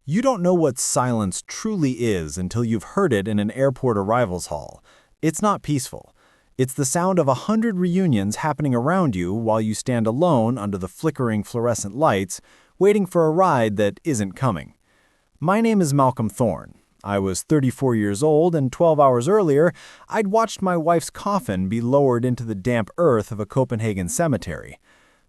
You don't know what silence truly is until you've heard it in an airport arrivals hall. It's not peaceful. It's the sound of 100 reunions happening around you while you stand alone under the flickering fluorescent lights, waiting for a ride that isn't coming. My name is Malcom Thorne. I was 34 years old, and 12 hours earlier, I'd watched my wife's coffin be lowered into the damp earth of a Copenhagen cemetery.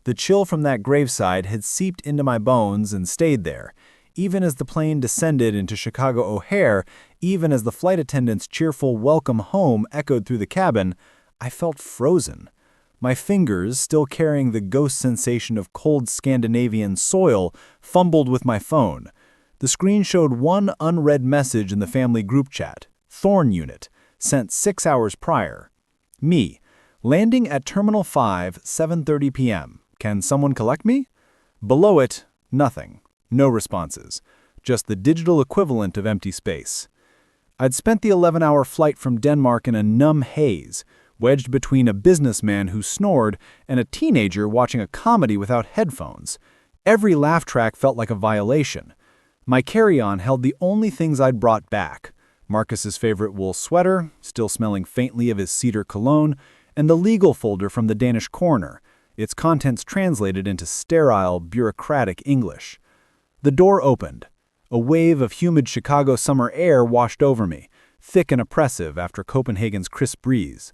The chill from that graveside had seeped into my bones and stayed there. Even as the plane descended into Chicago O'Hare, even as the flight attendant's cheerful welcome home echoed through the cabin, I felt frozen. My fingers, still carrying the ghost sensation of cold Scandinavian soil, fumbled with my phone. The screen showed one unread message in the family group chat, Thorne Unit, sent 6 hours prior. Me, landing at Terminal 5, 7:30 p.m. Can someone collect me? Below it, nothing. No responses. Just the digital equivalent of empty space. I'd spent the 11-hour flight from Denmark in a numb haze, wedged between a businessman who snored and a teenager watching a comedy without headphones. Every laugh track felt like a violation. My carry-on held the only things I'd brought back: Marcus's favorite wool sweater, still smelling faintly of his cedar cologne, and the legal folder from the Danish corner, its contents translated into sterile, bureaucratic English. The door opened. A wave of humid Chicago summer air washed over me, thick and oppressive after Copenhagen's crisp breeze.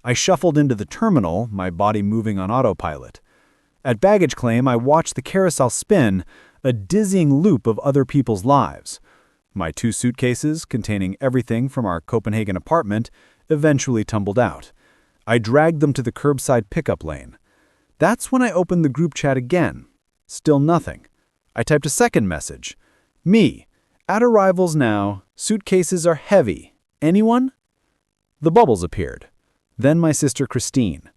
I shuffled into the terminal, my body moving on autopilot. At baggage claim, I watched the carousel spin, a dizzying loop of other people's lives. My 2 suitcases, containing everything from our Copenhagen apartment, eventually tumbled out. I dragged them to the curbside pickup lane. That's when I opened the group chat again. Still nothing. I typed a second message. Me, at arrivals now, suitcases are heavy. Anyone? The bubbles appeared. Then my sister Christine.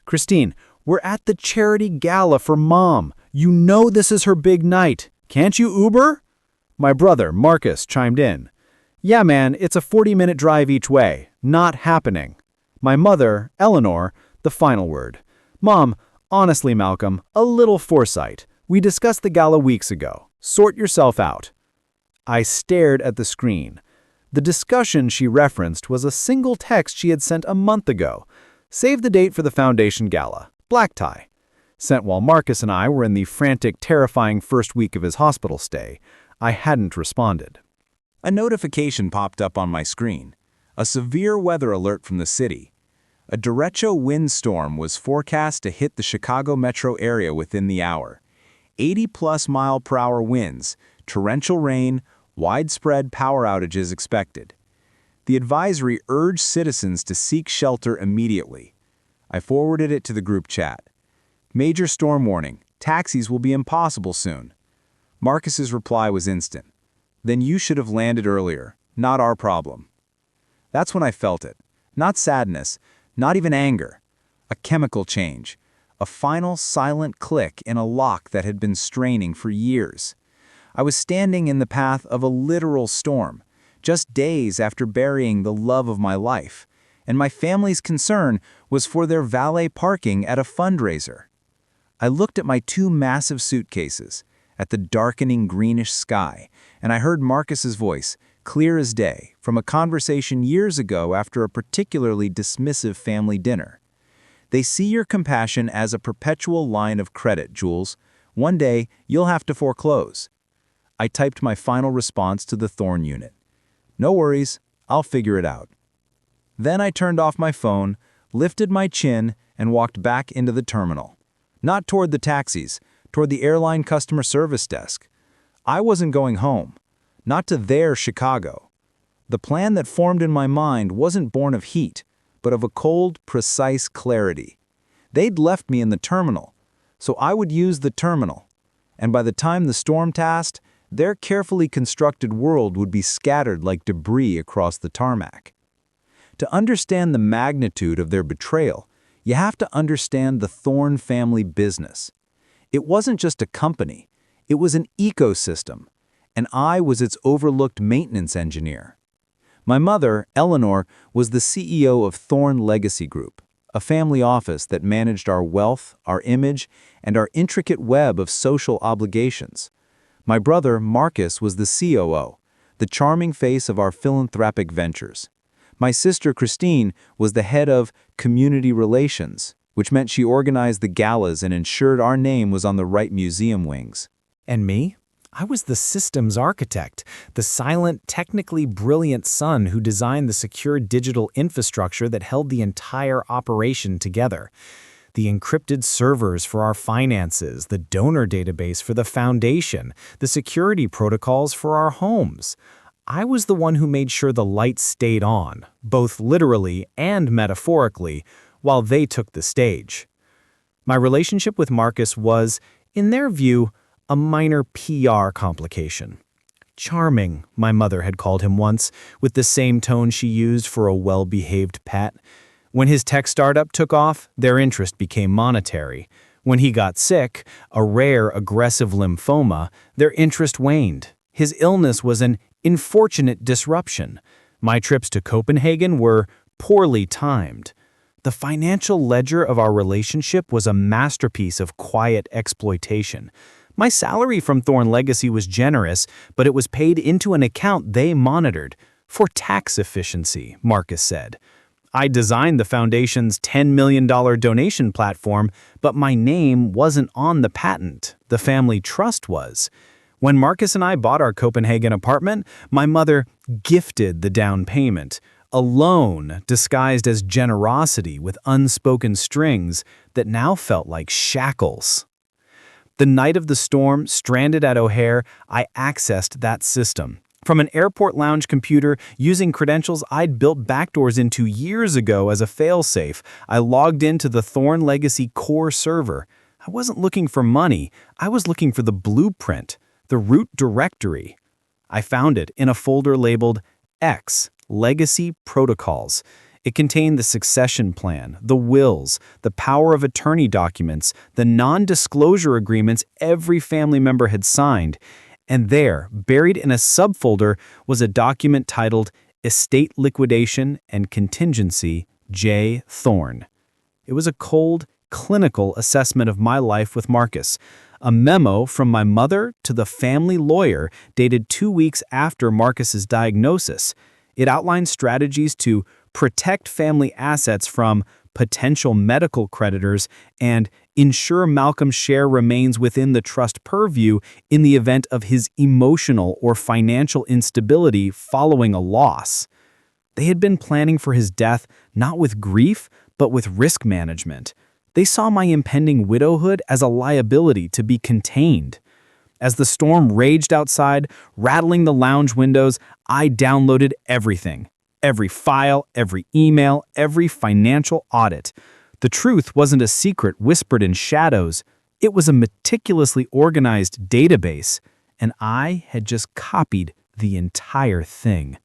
Christine, we're at the charity gala for Mom. You know this is her big night. Can't you Uber? My brother, Marcus, chimed in. Yeah, man, it's a 40-minute drive each way. Not happening. My mother, Eleanor, the final word. Mom, honestly, Malcolm, a little foresight. We discussed the gala weeks ago. Sort yourself out. I stared at the screen. The discussion she referenced was a single text she had sent a month ago. Save the date for the Foundation Gala. Black tie. Sent while Marcus and I were in the frantic, terrifying first week of his hospital stay. I hadn't responded. A notification popped up on my screen. A severe weather alert from the city. A derecho windstorm was forecast to hit the Chicago metro area within the hour. 80-plus mile-per-hour winds, torrential rain, widespread power outages expected. The advisory urged citizens to seek shelter immediately. I forwarded it to the group chat. Major storm warning. Taxis will be impossible soon. Marcus's reply was instant. Then you should have landed earlier. Not our problem. That's when I felt it. Not sadness, not even anger. A chemical change. A final silent click in a lock that had been straining for years. I was standing in the path of a literal storm, just days after burying the love of my life, and my family's concern was for their valet parking at a fundraiser. I looked at my 2 massive suitcases, at the darkening greenish sky, and I heard Marcus's voice, clear as day, from a conversation years ago after a particularly dismissive family dinner. They see your compassion as a perpetual line of credit, Jules. One day, you'll have to foreclose. I typed my final response to the Thorne Unit. No worries, I'll figure it out. Then I turned off my phone, lifted my chin, and walked back into the terminal. Not toward the taxis, toward the airline customer service desk. I wasn't going home. Not to their Chicago. The plan that formed in my mind wasn't born of heat, but of a cold, precise clarity. They'd left me in the terminal, so I would use the terminal. And by the time the storm passed, their carefully constructed world would be scattered like debris across the tarmac. To understand the magnitude of their betrayal, you have to understand the Thorne family business. It wasn't just a company, it was an ecosystem, and I was its overlooked maintenance engineer. My mother, Eleanor, was the CEO of Thorne Legacy Group, a family office that managed our wealth, our image, and our intricate web of social obligations. My brother, Marcus, was the COO, the charming face of our philanthropic ventures. My sister, Christine, was the head of community relations, which meant she organized the galas and ensured our name was on the right museum wings. And me? I was the systems architect, the silent, technically brilliant son who designed the secure digital infrastructure that held the entire operation together. The encrypted servers for our finances, the donor database for the foundation, the security protocols for our homes. I was the one who made sure the lights stayed on, both literally and metaphorically, while they took the stage. My relationship with Marcus was, in their view, a minor PR complication. Charming, my mother had called him once, with the same tone she used for a well-behaved pet. When his tech startup took off, their interest became monetary. When he got sick, a rare aggressive lymphoma, their interest waned. His illness was an unfortunate disruption. My trips to Copenhagen were poorly timed. The financial ledger of our relationship was a masterpiece of quiet exploitation. My salary from Thorn Legacy was generous, but it was paid into an account they monitored. For tax efficiency, Marcus said. I designed the foundation's $10 million donation platform, but my name wasn't on the patent. The family trust was. When Marcus and I bought our Copenhagen apartment, my mother gifted the down payment, a loan disguised as generosity with unspoken strings that now felt like shackles. The night of the storm, stranded at O'Hare, I accessed that system. From an airport lounge computer, using credentials I'd built backdoors into years ago as a failsafe, I logged into the Thorn Legacy core server. I wasn't looking for money, I was looking for the blueprint, the root directory. I found it in a folder labeled X, Legacy Protocols. It contained the succession plan, the wills, the power of attorney documents, the non-disclosure agreements every family member had signed. And there, buried in a subfolder, was a document titled Estate Liquidation and Contingency, J. Thorn. It was a cold, clinical assessment of my life with Marcus, a memo from my mother to the family lawyer dated 2 weeks after Marcus's diagnosis. It outlined strategies to protect family assets from potential medical creditors and ensure Malcom's share remains within the trust purview in the event of his emotional or financial instability following a loss. They had been planning for his death not with grief, but with risk management. They saw my impending widowhood as a liability to be contained. As the storm raged outside, rattling the lounge windows, I downloaded everything. Every file, every email, every financial audit. The truth wasn't a secret whispered in shadows. It was a meticulously organized database, and I had just copied the entire thing.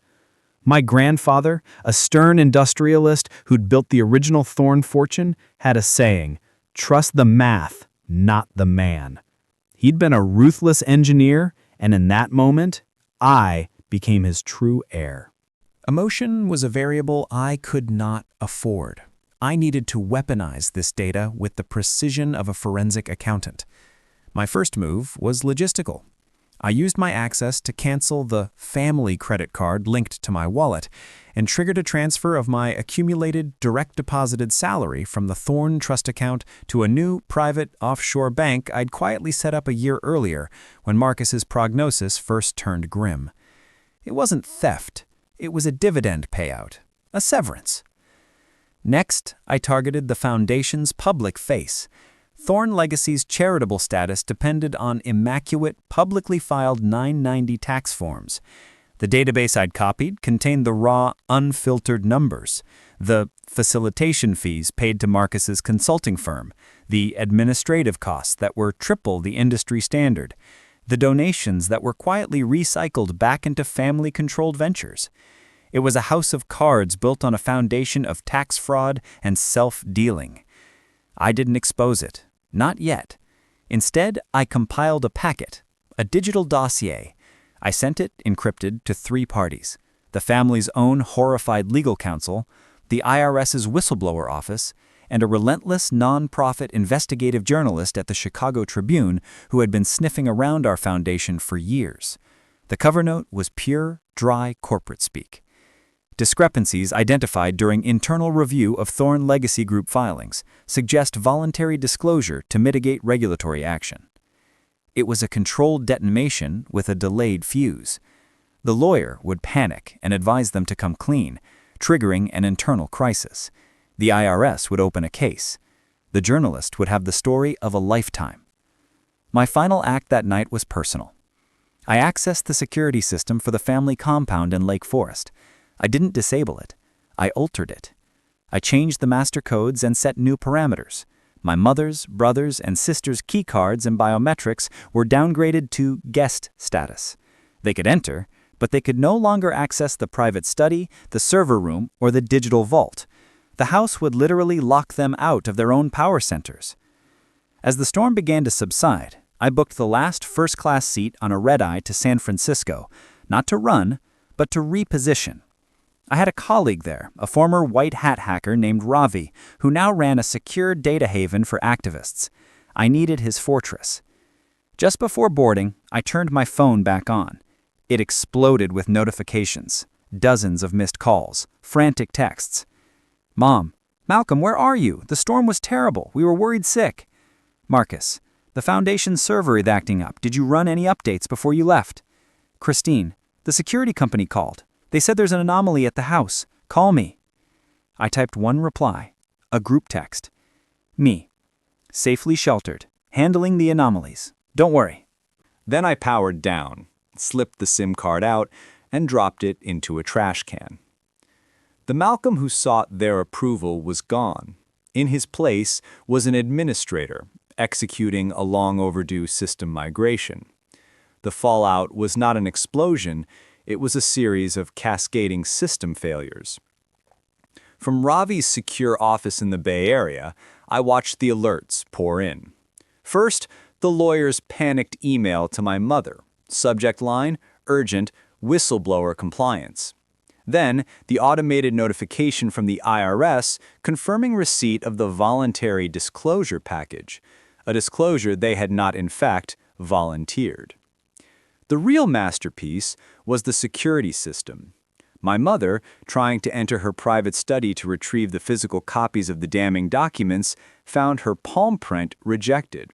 My grandfather, a stern industrialist who'd built the original Thorn fortune, had a saying, "Trust the math, not the man." He'd been a ruthless engineer, and in that moment, I became his true heir. Emotion was a variable I could not afford. I needed to weaponize this data with the precision of a forensic accountant. My first move was logistical. I used my access to cancel the family credit card linked to my wallet and triggered a transfer of my accumulated direct deposited salary from the Thorn Trust account to a new private offshore bank I'd quietly set up a year earlier when Marcus's prognosis first turned grim. It wasn't theft. It was a dividend payout, a severance. Next, I targeted the foundation's public face. Thorn Legacy's charitable status depended on immaculate, publicly filed 990 tax forms. The database I'd copied contained the raw, unfiltered numbers, the facilitation fees paid to Marcus's consulting firm, the administrative costs that were triple the industry standard, the donations that were quietly recycled back into family-controlled ventures. It was a house of cards built on a foundation of tax fraud and self-dealing. I didn't expose it. Not yet. Instead, I compiled a packet, a digital dossier. I sent it, encrypted, to 3 parties: the family's own horrified legal counsel, the IRS's whistleblower office, and a relentless, non-profit investigative journalist at the Chicago Tribune who had been sniffing around our foundation for years. The cover note was pure, dry corporate speak. Discrepancies identified during internal review of Thorn Legacy Group filings suggest voluntary disclosure to mitigate regulatory action. It was a controlled detonation with a delayed fuse. The lawyer would panic and advise them to come clean, triggering an internal crisis. The IRS would open a case. The journalist would have the story of a lifetime. My final act that night was personal. I accessed the security system for the family compound in Lake Forest. I didn't disable it. I altered it. I changed the master codes and set new parameters. My mother's, brother's, and sister's keycards and biometrics were downgraded to guest status. They could enter, but they could no longer access the private study, the server room, or the digital vault. The house would literally lock them out of their own power centers. As the storm began to subside, I booked the last first-class seat on a red-eye to San Francisco, not to run, but to reposition. I had a colleague there, a former white hat hacker named Ravi, who now ran a secure data haven for activists. I needed his fortress. Just before boarding, I turned my phone back on. It exploded with notifications, dozens of missed calls, frantic texts. Mom, Malcom, where are you? The storm was terrible. We were worried sick. Marcus, the foundation server is acting up. Did you run any updates before you left? Christine, the security company called. They said there's an anomaly at the house. Call me. I typed one reply, a group text. Me, safely sheltered, handling the anomalies. Don't worry. Then I powered down, slipped the SIM card out, and dropped it into a trash can. The Malcom who sought their approval was gone. In his place was an administrator executing a long overdue system migration. The fallout was not an explosion, it was a series of cascading system failures. From Ravi's secure office in the Bay Area, I watched the alerts pour in. First, the lawyer's panicked email to my mother. Subject line, urgent, whistleblower compliance. Then, the automated notification from the IRS confirming receipt of the voluntary disclosure package, a disclosure they had not in fact volunteered. The real masterpiece was the security system. My mother, trying to enter her private study to retrieve the physical copies of the damning documents, found her palm print rejected.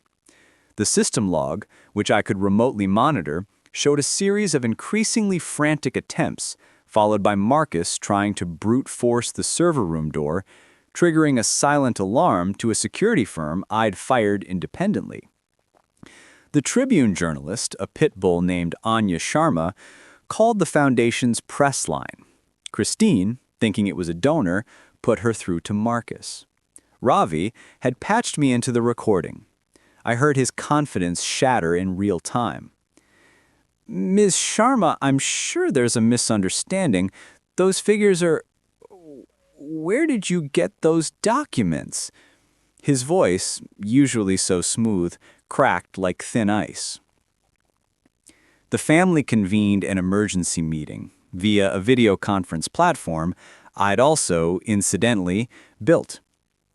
The system log, which I could remotely monitor, showed a series of increasingly frantic attempts, followed by Marcus trying to brute force the server room door, triggering a silent alarm to a security firm I'd fired independently. The Tribune journalist, a pit bull named Anya Sharma, called the foundation's press line. Christine, thinking it was a donor, put her through to Marcus. Ravi had patched me into the recording. I heard his confidence shatter in real time. Ms. Sharma, I'm sure there's a misunderstanding. Those figures are... Where did you get those documents? His voice, usually so smooth, cracked like thin ice. The family convened an emergency meeting via a video conference platform I'd also, incidentally, built.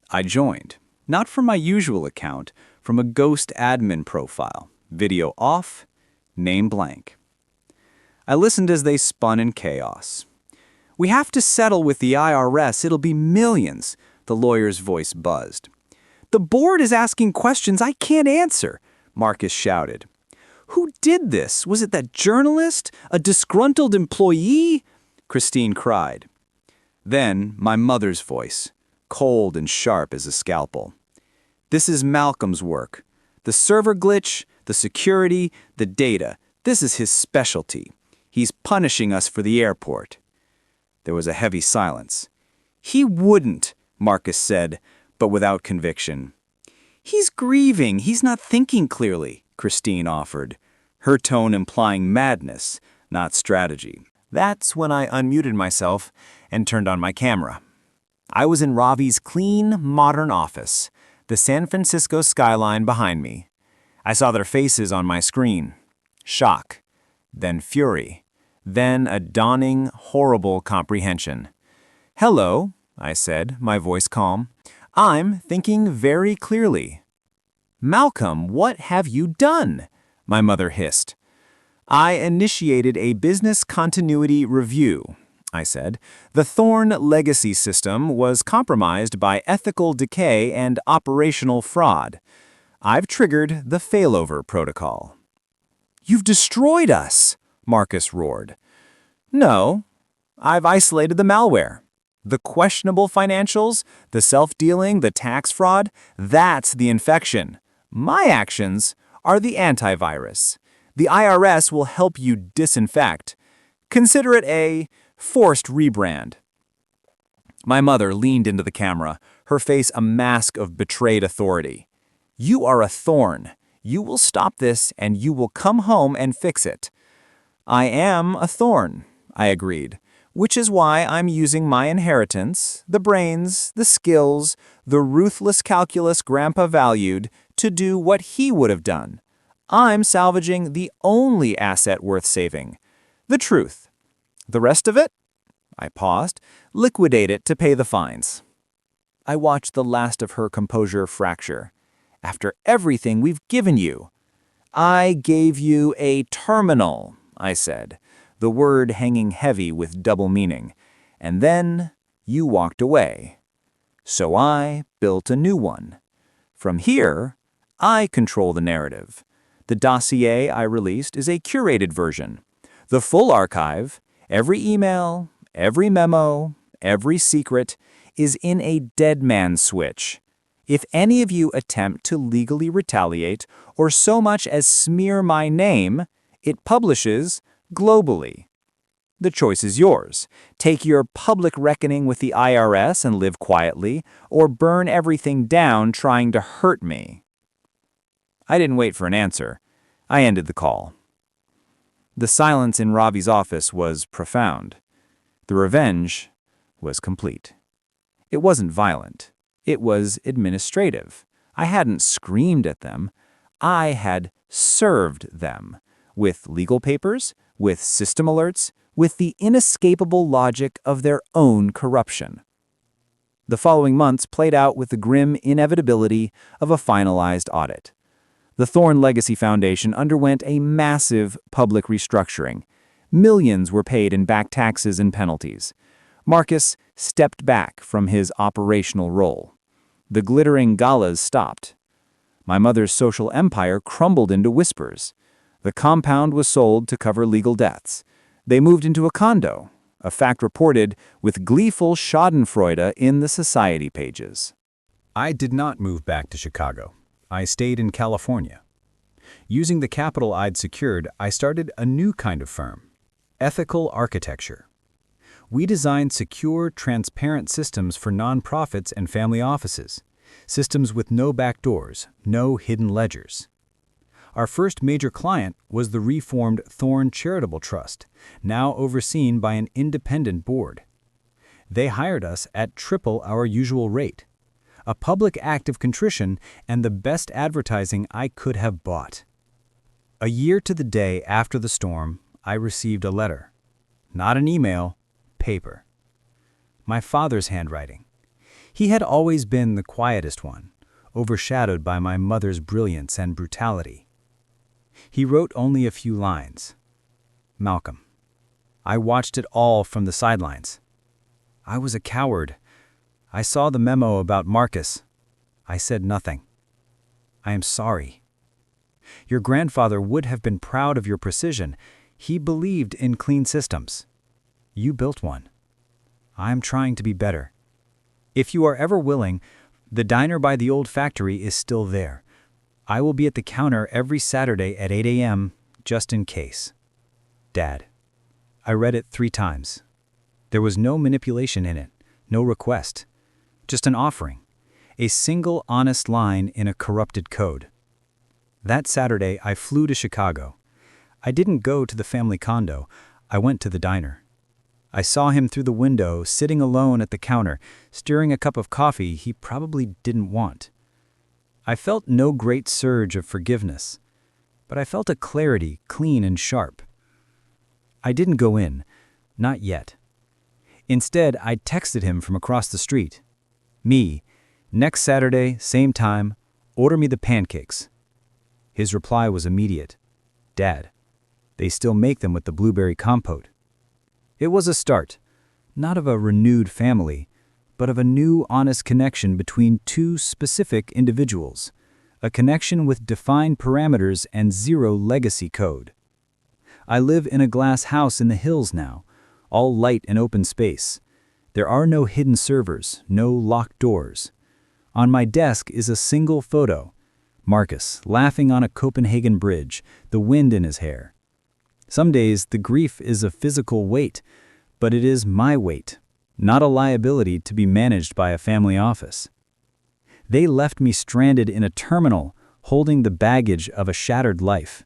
I joined, not from my usual account, from a ghost admin profile, video off, name blank. I listened as they spun in chaos. We have to settle with the IRS, it'll be millions, the lawyer's voice buzzed. The board is asking questions I can't answer, Marcus shouted. Who did this? Was it that journalist? A disgruntled employee? Christine cried. Then my mother's voice, cold and sharp as a scalpel. This is Malcom's work. The server glitch, the security, the data. This is his specialty. He's punishing us for the airport. There was a heavy silence. He wouldn't, Marcus said, but without conviction. He's grieving. He's not thinking clearly, Christine offered, her tone implying madness, not strategy. That's when I unmuted myself and turned on my camera. I was in Ravi's clean, modern office, the San Francisco skyline behind me. I saw their faces on my screen. Shock, then fury, then a dawning, horrible comprehension. Hello, I said, my voice calm. I'm thinking very clearly. Malcolm, what have you done? My mother hissed. I initiated a business continuity review, I said. The Thorn legacy system was compromised by ethical decay and operational fraud. I've triggered the failover protocol. You've destroyed us, Marcus roared. No, I've isolated the malware. The questionable financials, the self-dealing, the tax fraud, that's the infection. My actions are the antivirus. The IRS will help you disinfect. Consider it a forced rebrand. My mother leaned into the camera, her face a mask of betrayed authority. You are a thorn. You will stop this and you will come home and fix it. I am a thorn, I agreed, which is why I'm using my inheritance, the brains, the skills, the ruthless calculus Grandpa valued, to do what he would have done. I'm salvaging the only asset worth saving, the truth. The rest of it? I paused. Liquidate it to pay the fines. I watched the last of her composure fracture. After everything we've given you. I gave you a terminal, I said, the word hanging heavy with double meaning. And then you walked away. So I built a new one. From here, I control the narrative. The dossier I released is a curated version. The full archive, every email, every memo, every secret, is in a dead man switch. If any of you attempt to legally retaliate or so much as smear my name, it publishes globally. The choice is yours. Take your public reckoning with the IRS and live quietly, or burn everything down trying to hurt me. I didn't wait for an answer. I ended the call. The silence in Ravi's office was profound. The revenge was complete. It wasn't violent. It was administrative. I hadn't screamed at them. I had served them with legal papers, with system alerts, with the inescapable logic of their own corruption. The following months played out with the grim inevitability of a finalized audit. The Thorn Legacy Foundation underwent a massive public restructuring. Millions were paid in back taxes and penalties. Marcus stepped back from his operational role. The glittering galas stopped. My mother's social empire crumbled into whispers. The compound was sold to cover legal debts. They moved into a condo, a fact reported with gleeful schadenfreude in the society pages. I did not move back to Chicago. I stayed in California. Using the capital I'd secured, I started a new kind of firm, ethical architecture. We designed secure, transparent systems for nonprofits and family offices, systems with no backdoors, no hidden ledgers. Our first major client was the reformed Thorn Charitable Trust, now overseen by an independent board. They hired us at triple our usual rate, a public act of contrition and the best advertising I could have bought. A year to the day after the storm, I received a letter. Not an email, paper. My father's handwriting. He had always been the quietest one, overshadowed by my mother's brilliance and brutality. He wrote only a few lines. Malcolm. I watched it all from the sidelines. I was a coward. I saw the memo about Marcus. I said nothing. I am sorry. Your grandfather would have been proud of your precision. He believed in clean systems. You built one. I am trying to be better. If you are ever willing, the diner by the old factory is still there. I will be at the counter every Saturday at 8 a.m., just in case. Dad. I read it 3 times. There was no manipulation in it, no request. Just an offering. A single honest line in a corrupted code. That Saturday, I flew to Chicago. I didn't go to the family condo. I went to the diner. I saw him through the window, sitting alone at the counter, stirring a cup of coffee he probably didn't want. I felt no great surge of forgiveness, but I felt a clarity, clean and sharp. I didn't go in, not yet. Instead, I texted him from across the street. Me Next Saturday, same time, order me the pancakes. His reply was immediate. Dad, they still make them with the blueberry compote. It was a start, not of a renewed family, but of a new honest connection between two specific individuals, a connection with defined parameters and zero legacy code. I live in a glass house in the hills now, all light and open space. There are no hidden servers, no locked doors. On my desk is a single photo, Marcus laughing on a Copenhagen bridge, the wind in his hair. Some days the grief is a physical weight, but it is my weight, not a liability to be managed by a family office. They left me stranded in a terminal, holding the baggage of a shattered life.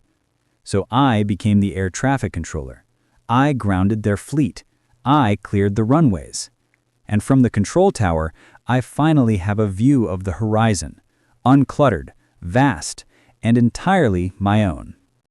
So I became the air traffic controller. I grounded their fleet. I cleared the runways. And from the control tower, I finally have a view of the horizon, uncluttered, vast, and entirely my own.